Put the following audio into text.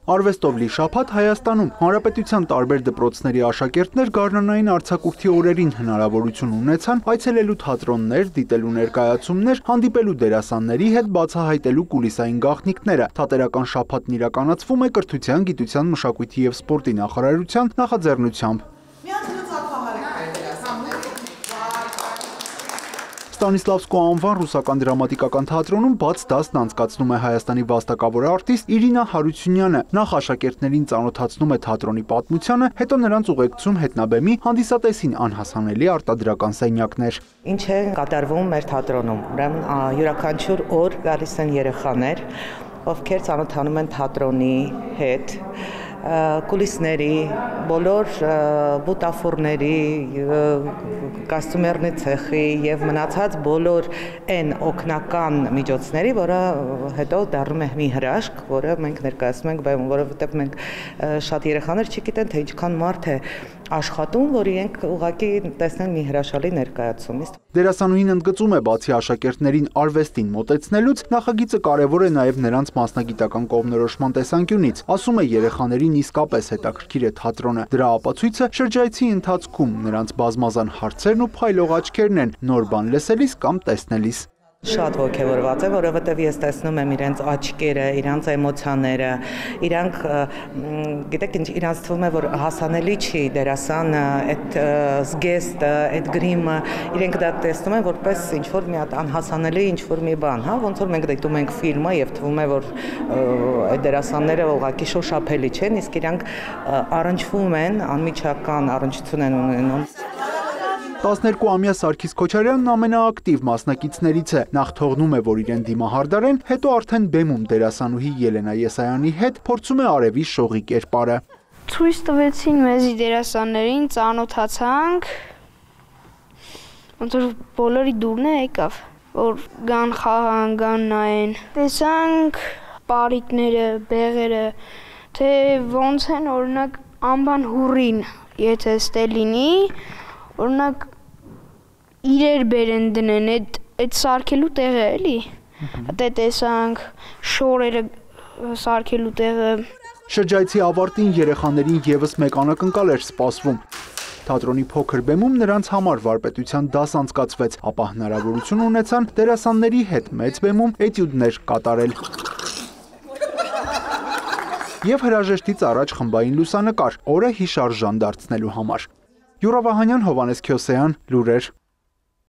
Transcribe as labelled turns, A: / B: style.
A: Արվեստով լի շաբաթ Հայաստանում Հանրապետության տարբեր դպրոցների աշակերտներ գարնանային արձակուրդի օրերին հնարավորություն ունեցան այցելելու թատրոններ, դիտելու ներկայացումներ, հանդիպելու դերասանների հետ, բացահայտելու կուլիսային գաղտնիքները։ Թատերական շաբաթն իրականացվում է Կրթության, Գիտության, Մշակույթի և Սպորտի նախարարության նախաձեռնությամբ։ Ստանիսլավսկու անվան ռուսական դրամատիկական թատրոնում բաց դասն անցկացնում է Հայաստանի վաստակավոր արտիստ Իրինա Հարությունյանը։ Նախ աշակերտներին ծանոթացնում է թատրոնի պատմությանը, հետո նրանց ուղեկցում հետնաբեմի հանդիսատեսին անհասանելի արտադրական սենյակներ։
B: Ինչ է կատարվում մեր թատրոնում։ Ուրեմն յուրաքանչյուր օր գալիս են երեխաներ, ովքեր ծանոթանում են թատրոնի հետ, կուլիսների, բոլոր բուտաֆորների, կոստյումերների ցեխի եւ մնացած բոլոր այն օգնական միջոցների, որը հետո դառնում է մի հրաշք, որը մենք ներկայացնում ենք բեմում, որովհետեւ մենք շատ երեխաներ չգիտեն, թե ինչքան մարդ է աշխատում, որ իրենք ուղղակի տեսնեն մի հրաշալի ներկայացում։
A: Դերասանուհին ընդգծում է, բացի աշակերտներին արվեստին մոտեցնելուց, նախագիծը կարևոր է նաև նրանց մասնագիտական կողմնորոշման տեսանկյունից։ Ասում է, երեխաներին իսկապես հետաքրքիր է թատրոնը։ Դրա ապացույցը շրջայցի ընթացքում նրանց բազմազան հարցերն ու փայլող աչքերն են, նոր բան լսելիս կամ տեսնելիս։
B: Շատ ոգևորված է, որովհետև ես տեսնում եմ իրենց աչքերը, իրենց էմոցիաները, իրանք, գիտեք ինչ, իրանց թվում է, որ հասանելի չի դերասանը, այդ զգեստը, այդ գրիմը, իրենք դա տեսնում են որպես ինչ-որ մի հատ անհասանելի ինչ-որ մի բան, հա, ոնց որ մենք դիտում ենք ֆիլմը եւ թվում է, որ այդ դերասանները ուղղակի շոշափելի չեն, իսկ իրանք առնչվում են, անմիջական առնչություն են ունենում։
A: 12-ամյա Սարգիս Քոչարյանն ամենաակտիվ մասնակիցներից է։ Նախ թողնում է, որ իրեն դիմահարդարեն, հետո արդեն բեմում դերասանուհի Ելենա Եսայանի հետ փորձում է արևի շողի կերպարը։
C: Ցույց տվեցին մեզի դերասաններին, ծանոթացանք, ոնց որ բոլորի դուրն է եկավ, որ գան խաղան, գան նայեն։ Տեսանք պարիկները, բեղերը, թե ոնց են օրինակ անբան հուրին, եթե ստելինի, օրինակ իրեր բերեն դնեն, այդ սարքելու տեղը էլի, դե տեսանք շորերը սարքելու տեղը։
A: Շրջայցի ավարտին երեխաներին եւս մեկ անակնկալ էր սպասվում։ Թատրոնի փոքր բեմում նրանց համար վարպետության դաս անցկացվեց, ապա հնարավորություն ունեցան դերասանների հետ մեծ բեմում էտյուդներ կատարել։ Եվ հրաժեշտից առաջ խմբային լուսանկար, օրը հիշարժան դարձնելու համար։ Յուրա Վահանյան, Հովհաննես Քյոսեյան, լուրեր։